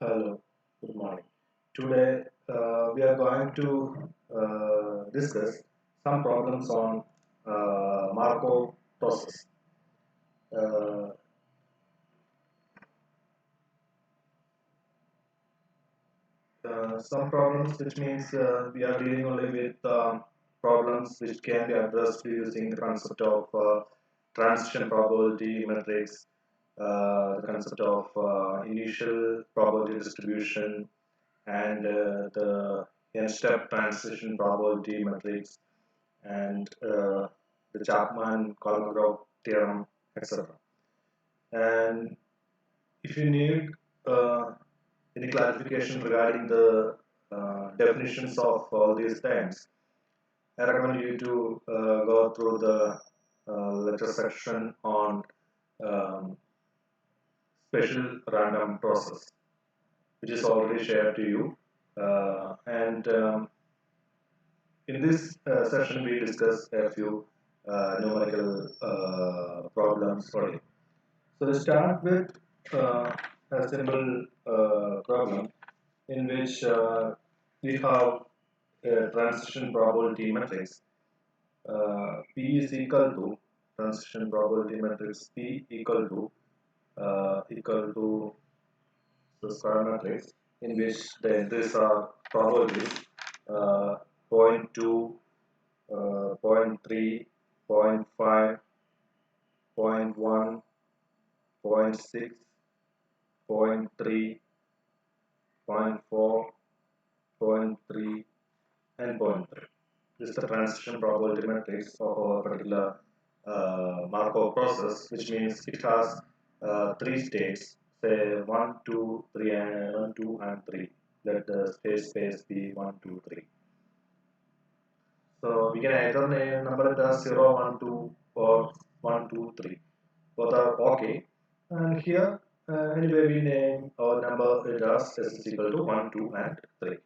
Hello, good morning. Today we are going to discuss some problems on Markov process. Uh, some problems, which means we are dealing only with problems which can be addressed using the concept of transition probability matrix, the concept of initial probability distribution, and the n-step transition probability matrix, and the Chapman-Kolmogorov Theorem, etc. And if you need uh, any clarification regarding the definitions of all these terms, I recommend you to go through the lecture section on um, special random process, which is already shared to you. And In this session, we discuss a few numerical problems for you. So we start with a simple problem in which we have a transition probability matrix. P is equal to transition probability matrix P equal to the square matrix, in which the entries are probabilities uh, 0.2, 0.3, 0.5, 0.1, 0.6, 0.3, 0.4, 0.3, and 0.3. This is the transition probability matrix of a particular Markov process, which means it has three states, say 1, 2, 3, and 1, 2, and 3. Let the space be 1, 2, 3. So we can either number it as 0, 1, 2, or 1, 2, 3. Both are okay. And here, anyway, we name our number it as s is equal to 1, 2, and 3.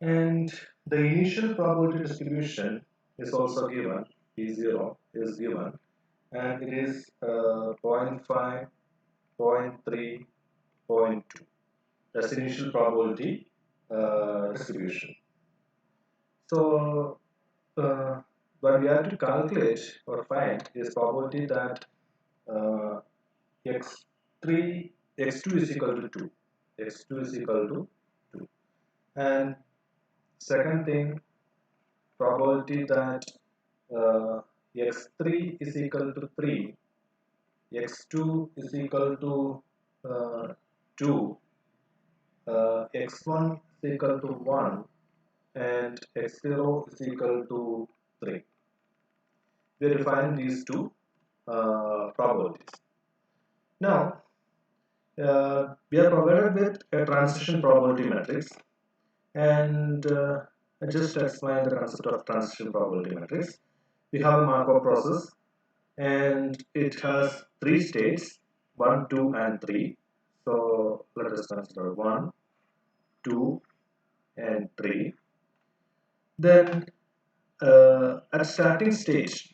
And the initial probability distribution is also given, P0 is given, and it is 0.5, 0.3, 0.2. That's the initial probability distribution. So, what we have to calculate or find is probability that uh, x3, x2 is equal to 2. x2 is equal to 2. And second thing, probability that x3 is equal to 3, x2 is equal to 2, x1 is equal to 1, and x0 is equal to 3. We are defining these two probabilities. Now, we are provided with a transition probability matrix, and I just explained the concept of transition probability matrix. We have a Markov process, and it has three states, 1, 2, and 3. So let us consider 1, 2, and 3. Then at starting stage,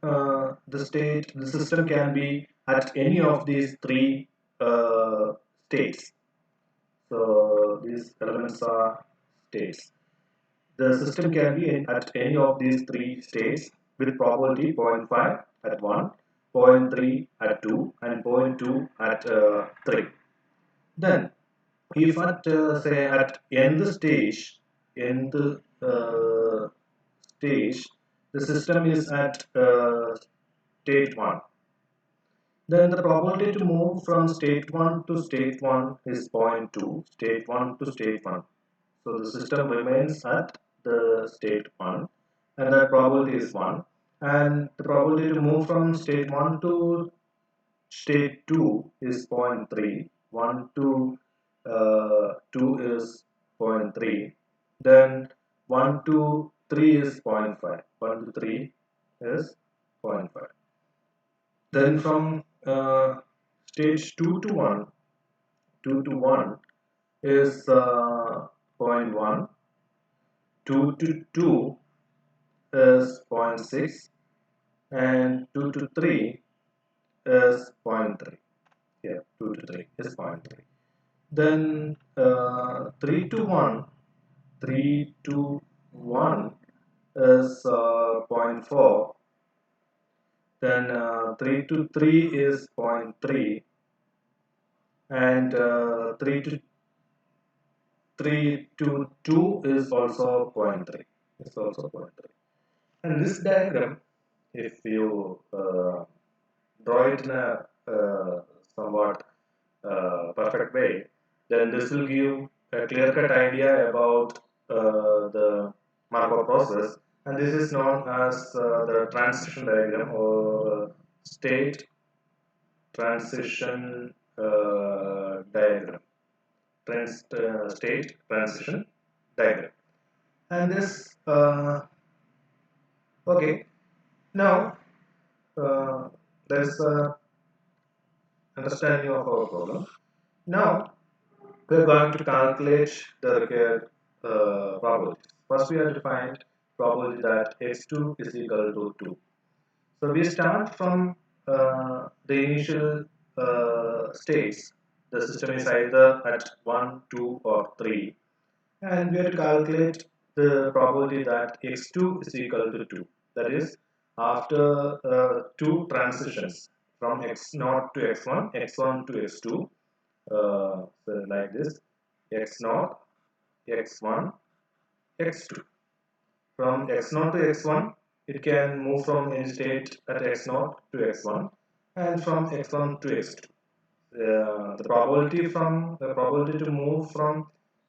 the system can be at any of these three states. So these elements are states. The system can be at any of these three states with probability 0.5 at 1, 0.3 at 2, and 0.2 at 3. Then, if at say at nth stage, the system is at state 1, then the probability to move from state 1 to state 1 is 0.2, state 1 to state 1. So the system remains at the state 1, and that probability is 1. And the probability to move from state 1 to state 2 is 0.3, 1 to 2 is 0.3, then 1 to 3 is 0.5, 1 to 3 is 0.5. Then from stage 2 to 1, 2 to 1 is 0.1, 2 to 2 is 0.6, and 2 to 3 is 0.3. Here, 2 to 3 is 0.3. Then 3 to 1, 3 to 1 is zero point 0.4. Then 3 to 3 is zero point 0.3, and 3 to 2 is also zero point 0.3. It's also zero point 0.3. And this diagram, if you draw it in a somewhat perfect way, then this will give a clear-cut idea about the Markov process, and this is known as the transition diagram or state transition diagram, state transition diagram. And this, okay, now there's a understanding of our problem. Now we are going to calculate the required probabilities. First, we have to find probability that x2 is equal to 2. So we start from the initial states. The system is either at 1, 2, or 3, and we have to calculate the probability that x2 is equal to 2. That is, after two transitions from x0 to x1, x1 to x2, so like this, x0, x1, x2. From x0 to x1, it can move from any state at x0 to x1, and from x1 to x2. The probability to move from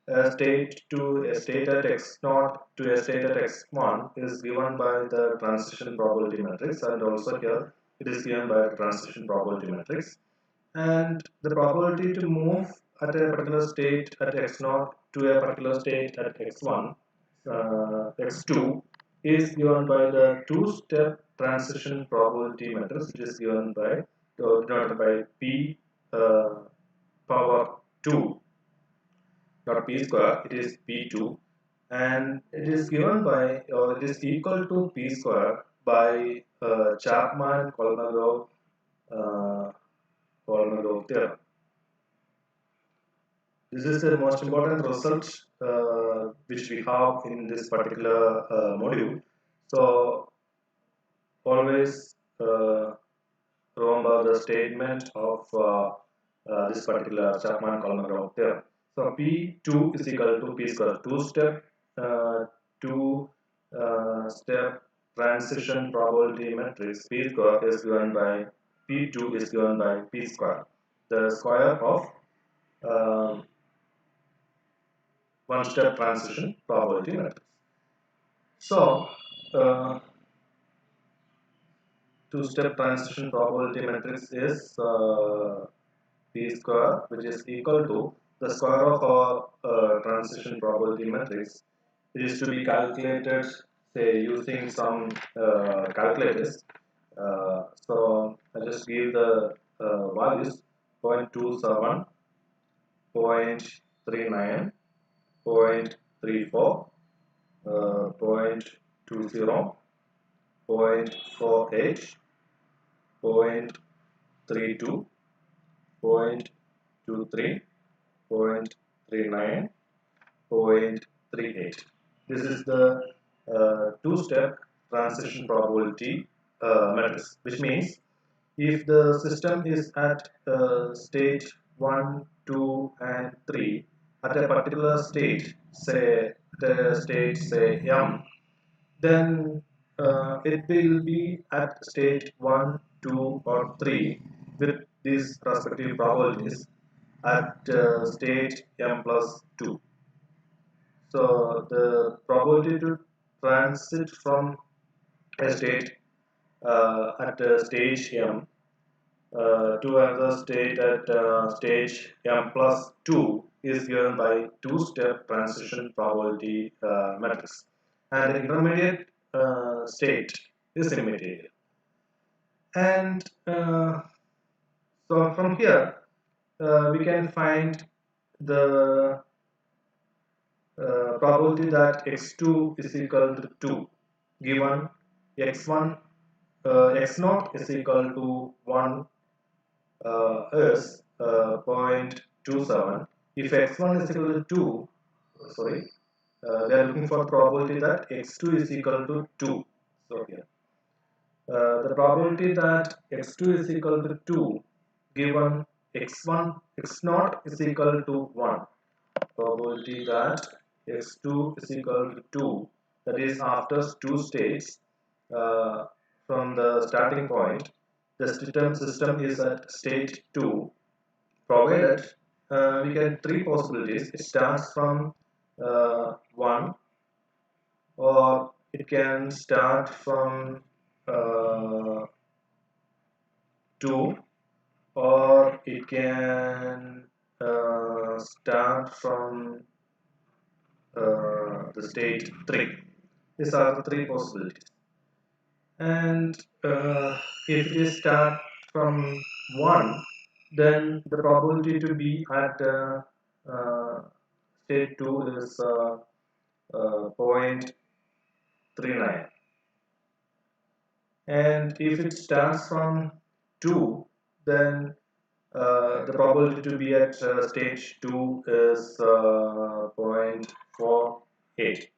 a state to a state at x0 to a state at x1 is given by the transition probability matrix, and also here it is given by the transition probability matrix. And the probability to move at a particular state at x0 to a particular state at x1, x2 is given by the two-step transition probability matrix, which is given by denoted by p power 2, not p square, it is p2, and it is given by, or it is equal to p square by Chapman-Kolmogorov Theorem. This is the most important result which we have in this particular module. So always remember the statement of this particular Chapman-Kolmogorov theorem. So P2 is equal to P square, two-step transition probability matrix. P square is given by P2 is given by P square, the square of one-step transition probability matrix. So two-step transition probability matrix is p square, which is equal to the square of our transition probability matrix. It is to be calculated, say, using some calculators. So I just give the values 0.27, 0.39, 0.34, 0.20, 0.48, 0.32, 0.23, 0.39, 0.38. This is the two-step transition probability matrix, which means if the system is at stage 1, 2, and 3, at a particular stage, say M, then it will be at stage 1, 2, or 3 with these respective probabilities at stage M plus 2. So the probability to transit from a state at stage M to another state at stage M plus 2 is given by two-step transition probability matrix, and the intermediate state is immaterial. And so from here we can find the probability that x2 is equal to 2 given x1 x0 is equal to 1 is 0.27, if x1 is equal to 2, sorry, we are looking for the probability that x2 is equal to 2. So here, the probability that x2 is equal to 2 given x0 is equal to 1. Probability that x2 is equal to 2, that is after 2 states from the starting point, the system is at state 2, provided we get three possibilities. It starts from 1, or it can start from 2, or it can start from the state 3. These are the three possibilities. And if it is start from 1, then the probability to be at state 2 is 0.39. And if it starts from 2, then the probability to be at stage 2 is 0.48.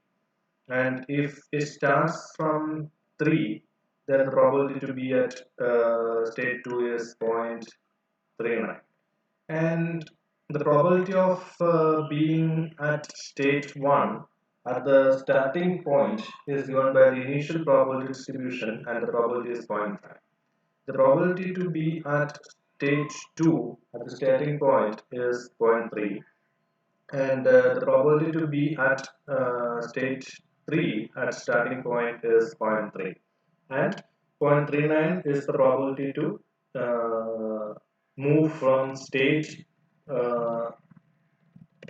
And if it starts from 3, then the probability to be at state 2 is 0.39. And the probability of being at state 1 at the starting point is given by the initial probability distribution, and the probability is 0.5. The probability to be at stage 2 at the starting point is 0.3, and the probability to be at stage 3 at starting point is 0.3, and 0.39 is the probability to move from stage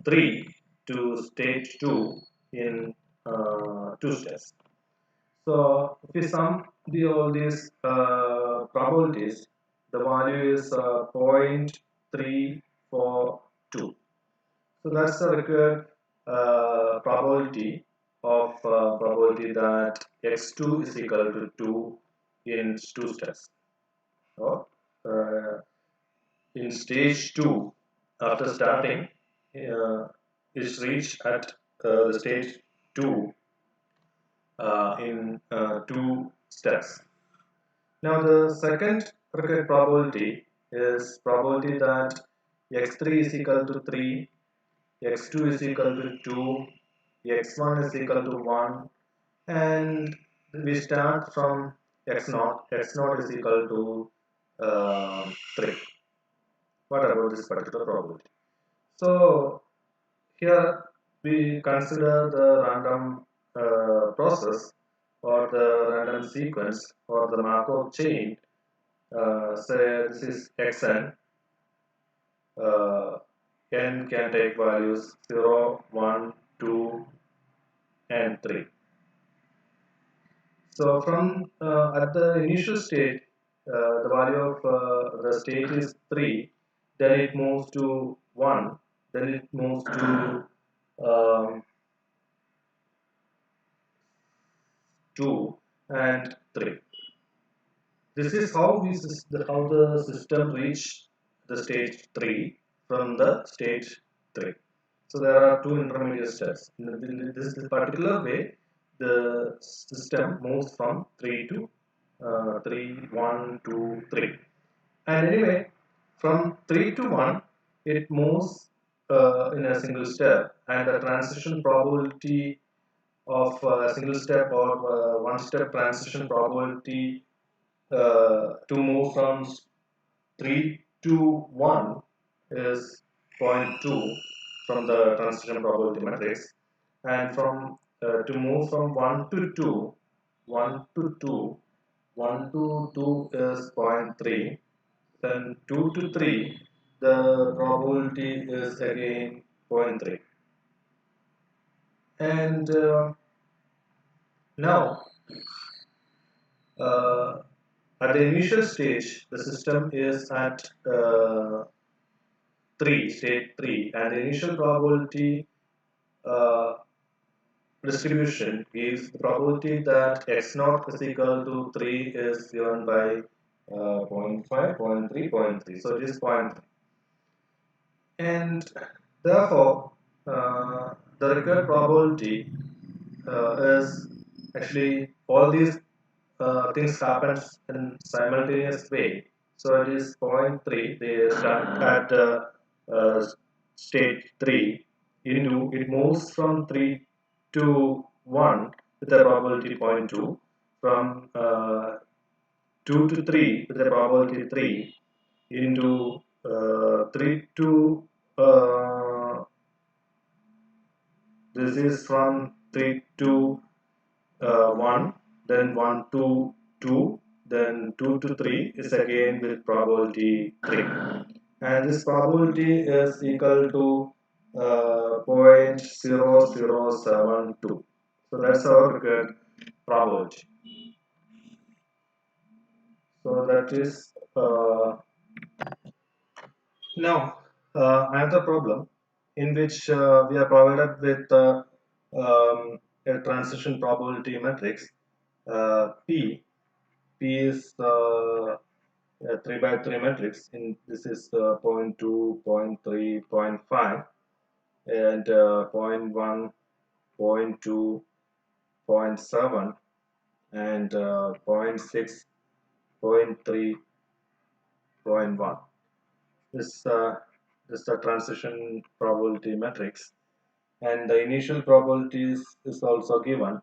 3 to stage 2 in 2 steps. So if we sum all these probabilities, the value is 0.342. So that's the required probability of probability that x2 is equal to 2 in 2 steps. Or in stage 2, after starting, is reached at the stage 2 in 2 steps. Now the second required probability is probability that x3 is equal to 3, x2 is equal to 2, x1 is equal to 1, and we start from x0 is equal to 3. What about this particular probability? So here we consider the random process, or the random sequence, or the Markov chain. Say this is xn. N can take values 0, 1, 2, and 3. So from at the initial state, the value of the state is 3, then it moves to 1, then it moves to 2 and 3. This is how the system reach the stage 3 from the stage 3. So there are 2 intermediate steps. In this particular way, the system moves from 3 to 3, 1, 2, 3. And anyway, from 3 to 1, it moves in a single step, and the transition probability of a single step, or one step transition probability to move from 3 to 1 is 0.2 from the transition probability matrix, and from to move from 1 to 2, 1 to 2, 1 to 2 is 0.3, then 2 to 3, the probability is again 0.3. And now at the initial stage, the system is at 3, state 3, and the initial probability distribution gives the probability that x0 is equal to 3 is given by 0.5, 0.3, 0.3. So it is 0.3. And Therefore, the required probability is actually all these things happens in simultaneous way. So it is point 0.3. They start at uh, state 3 into it moves from 3 to 1 with a probability point 0.2, from 2 to 3 with a probability 3 into 3 to this is from 3 to 1, then 1 to 2, then 2 to 3 is again with probability 3. And this probability is equal to 0.0072. So that's our required probability. So that is now another problem in which we are provided with a transition probability matrix P. P is a 3 by 3 matrix. In this is point 0.2, point 0.3, point 0.5, and point 0.1, point 0.2, point 0.7, and point 0.6, point 0.3, point 0.1. This is the transition probability matrix, and the initial probabilities is also given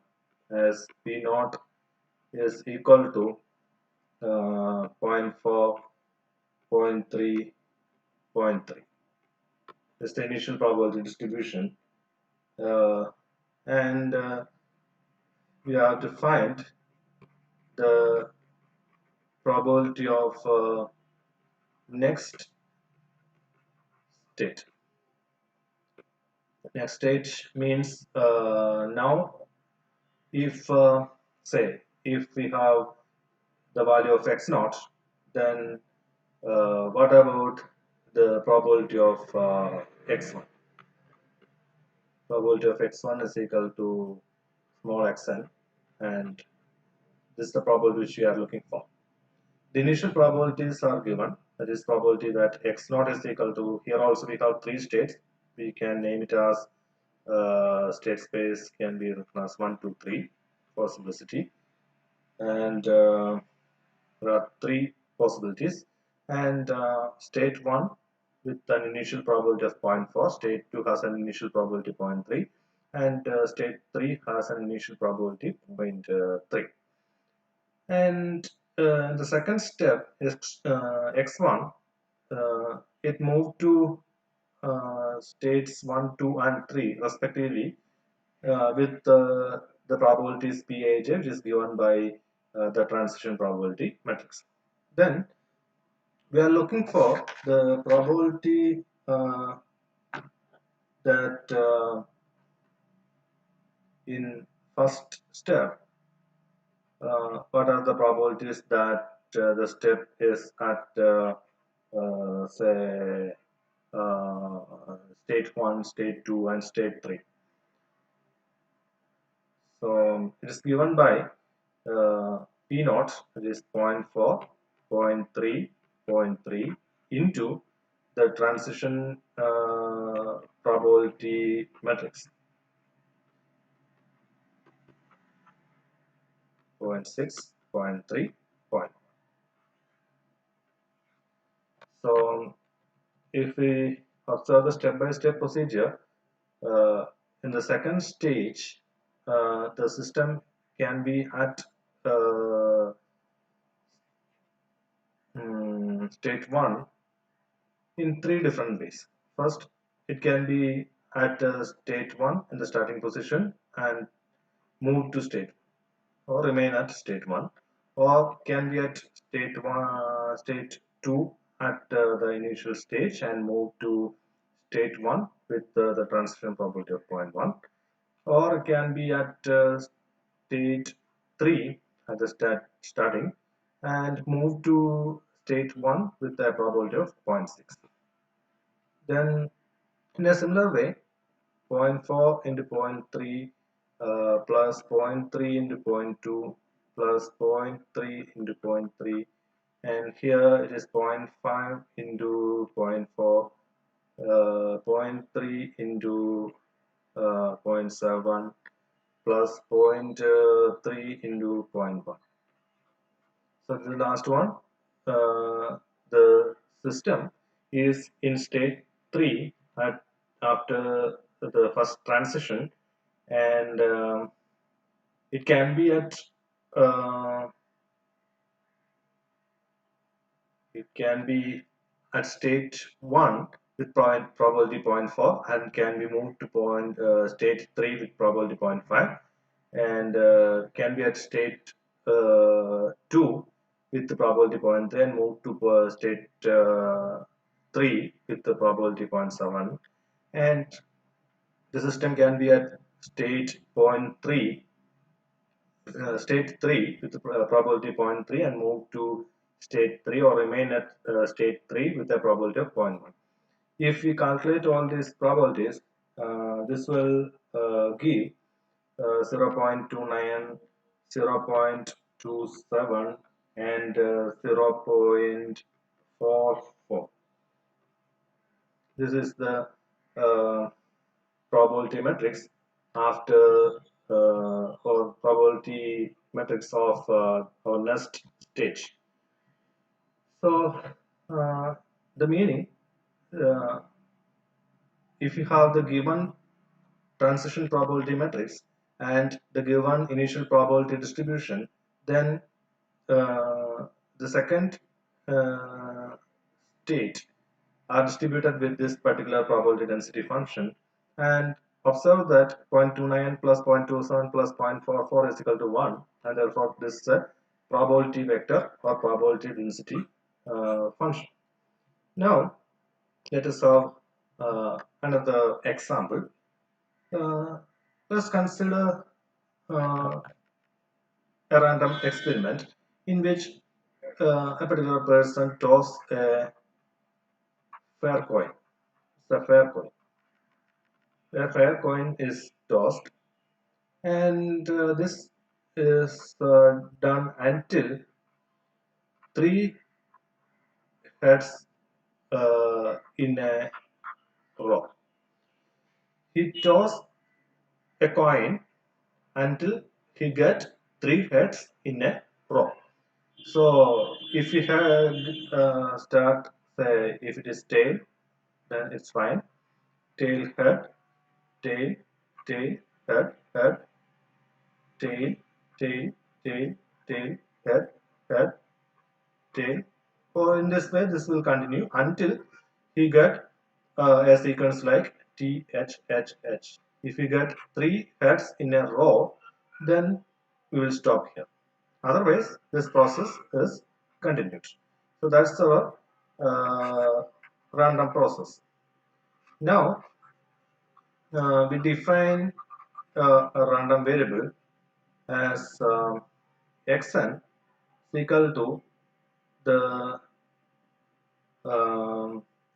as P naught is equal to zero point 0.4, zero point 0.3, zero point 0.3. This is the initial probability distribution, uh, and we have to find the probability of next state. Next state means now if say if we have the value of x naught, then what about the probability of x1? Probability of x1 is equal to small xn, and this is the probability which we are looking for. The initial probabilities are given. That is probability that x naught is equal to, here also we have three states. We can name it as state space can be written as 1, 2, 3 for simplicity. And there are three possibilities. And state 1 with an initial probability of 0.4, state 2 has an initial probability 0.3, and state 3 has an initial probability 0.3. And the second step is x1. It moved to states 1, 2, and 3 respectively with the probabilities Pij, which is given by the transition probability matrix. Then we are looking for the probability that in first step, what are the probabilities that the step is at say state 1, state 2, and state 3. So it is given by P naught, that is 0.4, 0.3, 0.3 into the transition probability matrix 0.6, 0.3, 0.1. So if we observe the step-by-step procedure, in the second stage, the system can be at state 1 in three different ways. First, it can be at state 1 in the starting position and move to state or remain at state 1, or can be at state 1, state 2 at the initial stage and move to state 1 with the transition probability of 0.1, or it can be at state 3 at the starting and move to state 1 with a probability of 0.6. Then in a similar way, 0.4 into 0.3 plus 0.3 into 0.2 plus 0.3 into 0.3, and here it is 0.5 into 0.4 0.3 into 0.7 plus 0.3 into 0.1. So the last one, the system is in state 3 after the first transition, and it can be at uh, it can be at state 1 with probability zero point 0.4, and can be moved to state 3 with probability zero point 0.5, and can be at state 2 with the probability zero point 0.3 and move to state 3 with the probability zero point 0.7, and the system can be at state 0.3 state 3 with the probability zero point 0.3 and move to state 3, or remain at state 3 with a probability of zero point 0.1. If we calculate all these probabilities, this will give 0.29, 0.27 and 0.44. This is the uh, probability matrix after or probability matrix of our next stage. So the meaning, uh, if you have the given transition probability matrix and the given initial probability distribution, then the second uh, state are distributed with this particular probability density function, and observe that 0.29 plus 0.27 plus 0.44 is equal to 1, and therefore this is a probability vector or probability density function. Now let us have another example. Let's consider uh, a random experiment in which a particular person tosses a fair coin. It's a fair coin. A fair coin is tossed, and this is done until three heads in a row. He tosses a coin until he gets three heads in a row. So if we have start, say, if it is tail, then it's fine. Tail, head, tail, tail, head, head, tail, tail, tail, tail, head, head, tail. So in this way, this will continue until he get a sequence like T, H, H, H. If we get three heads in a row, then we will stop here. Otherwise, this process is continued. So that's our random process. Now, we define a random variable as xn is equal to the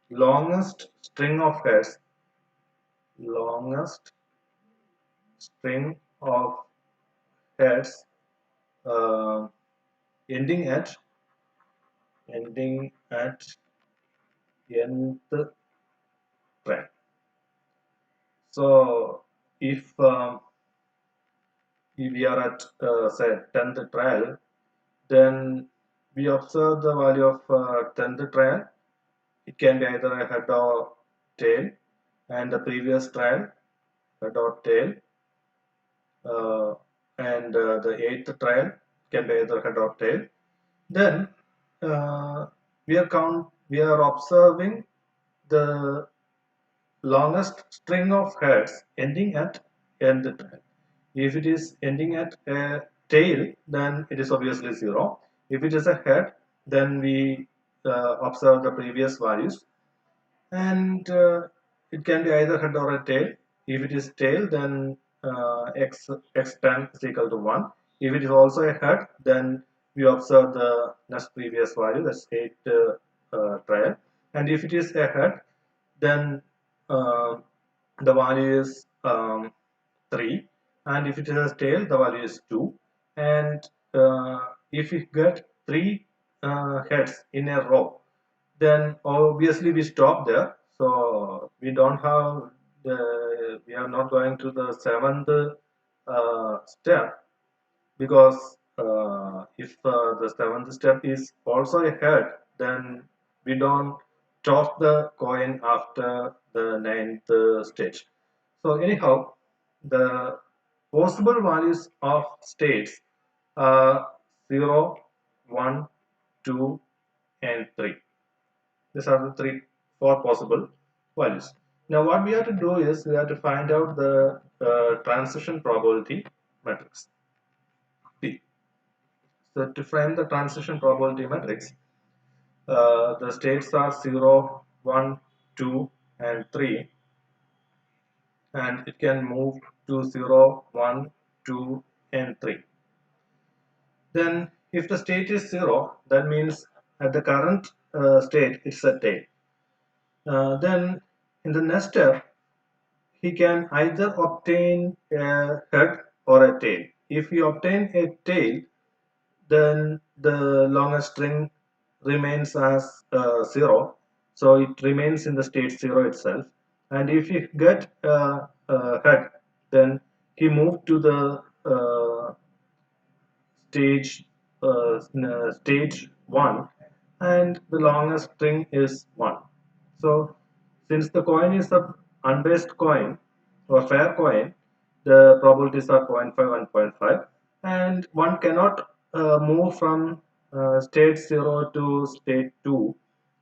longest string of heads, longest string of heads uh, ending at nth track. So if we are at say 10th trial, then we observe the value of 10th trial. It can be either a head or tail, and the previous trial head or tail, uh, and the 8th trial can be either head or tail. Then we are observing the longest string of heads ending at nth trial. If it is ending at a tail, then it is obviously 0. If it is a head, then we observe the previous values, and it can be either head or a tail. If it is tail, then x10 is equal to 1. If it is also a head, then we observe the next previous value, that's 8 trial. And if it is a head, then uh, the value is 3, and if it is a tail, the value is 2. And if we get 3 heads in a row, then obviously we stop there. So we don't have we are not going to the seventh step, because if the seventh step is also a head, then we don't toss the coin after the ninth stage. So anyhow, the possible values of states are 0, 1, 2, and 3. These are the four possible values. Now what we have to do is we have to find out the transition probability matrix P. So to find the transition probability matrix, the states are 0, 1, 2, and 3, and it can move to 0, 1, 2, and 3. Then if the state is 0, that means at the current state it's a tail. Then in the next step, he can either obtain a head or a tail. If he obtain a tail, then the longest string remains as 0, so it remains in the state 0 itself. And if he get a head, then he move to the stage stage 1, and the longest string is 1. So since the coin is a unbased coin or fair coin, the probabilities are 0.5 and 0.5, and one cannot move from state 0 to state 2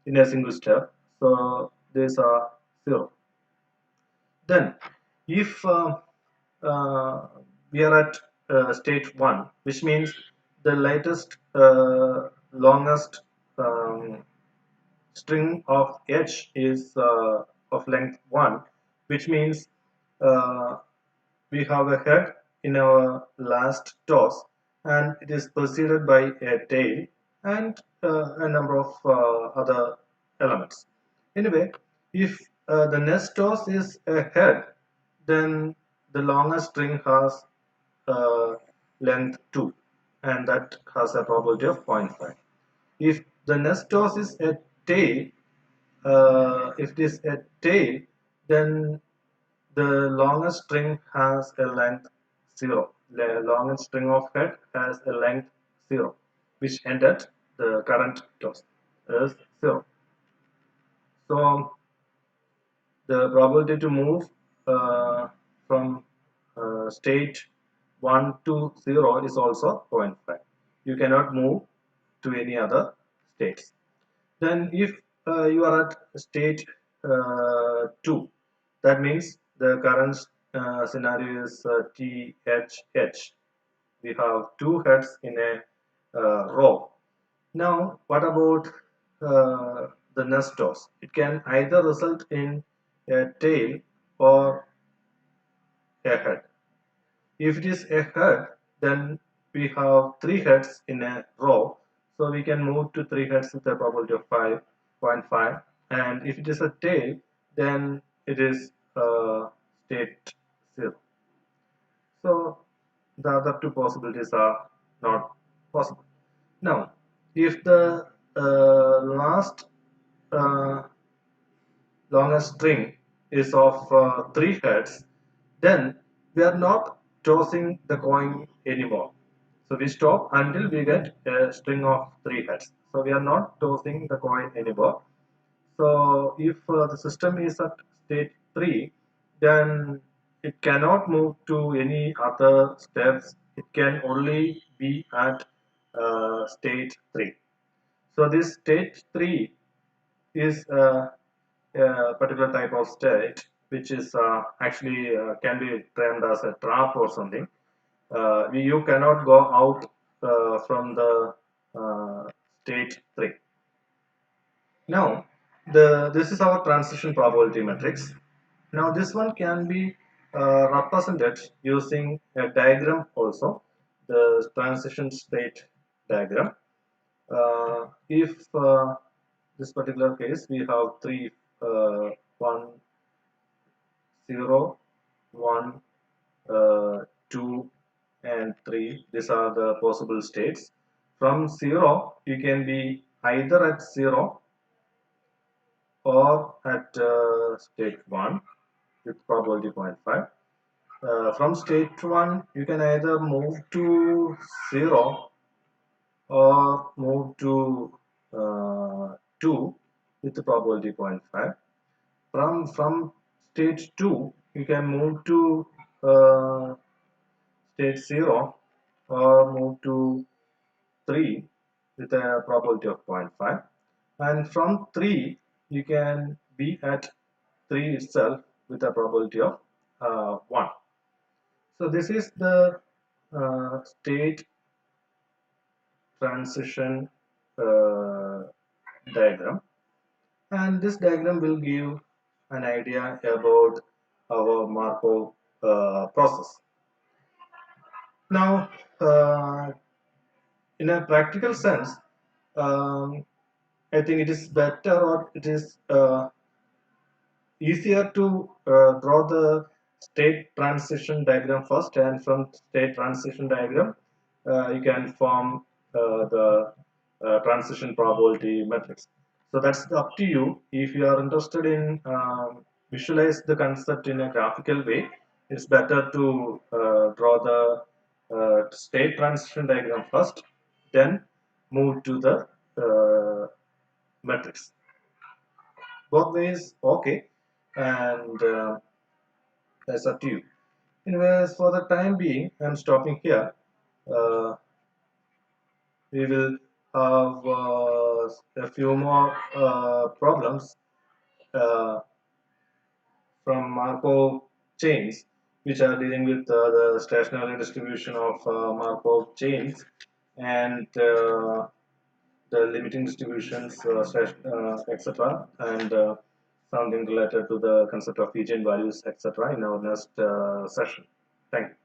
in a single step, so these are 0. Then if we are at stage 1, which means the latest longest string of h is of length 1, which means uh, we have a head in our last toss, and it is preceded by a tail and a number of other elements. Anyway, if the next toss is a head, then the longest string has uh, length 2, and that has a probability of 0.5. If the next toss is a tail, if it is a tail, then the longest string has a length 0. The longest string of head has a length 0, which ended the current toss is 0. So the probability to move from state 1 to 0 is also 0.5. You cannot move to any other states. Then if you are at state 2, that means the current scenario is THH. We have two heads in a row. Now what about the nest toss? It can either result in a tail or a head. If it is a head, then we have three heads in a row, so we can move to three heads with a probability of 5.5. And if it is a tail, then it is state 0. So the other two possibilities are not possible. Now, if the last uh, longest string is of three heads, then we are not tossing the coin anymore. So we stop until we get a string of three heads. So we are not tossing the coin anymore. So if the system is at state 3, then it cannot move to any other steps. It can only be at state 3. So this state 3 is a particular type of state, which is actually can be termed as a trap or something. You cannot go out from the uh, state 3. Now this is our transition probability matrix. Now this one can be represented using a diagram also, the transition state diagram. If this particular case we have three, 1, 0, 1, 2, and 3. These are the possible states. From 0, you can be either at 0 or at state 1 with probability 0.5. From state 1 you can either move to 0 or move to 2 with the probability 0.5. From stage 2 you can move to state 0 or move to 3 with a probability of 0.5, and from 3 you can be at 3 itself with a probability of 1. So this is the state transition uh, diagram, and this diagram will give an idea about our Markov process. Now, in a practical sense, um, I think it is better, or it is easier to draw the state transition diagram first, and from state transition diagram you can form the transition probability matrix. So that's up to you. If you are interested in visualize the concept in a graphical way, it's better to draw the state transition diagram first, then move to the matrix. Both ways okay, and that's up to you. Anyways, for the time being, I'm stopping here. uh, we will have a few more problems uh, from Markov chains, which are dealing with the stationary distribution of Markov chains, and the limiting distributions, etc., and something related to the concept of eigenvalues, etc., in our next session. Thank you.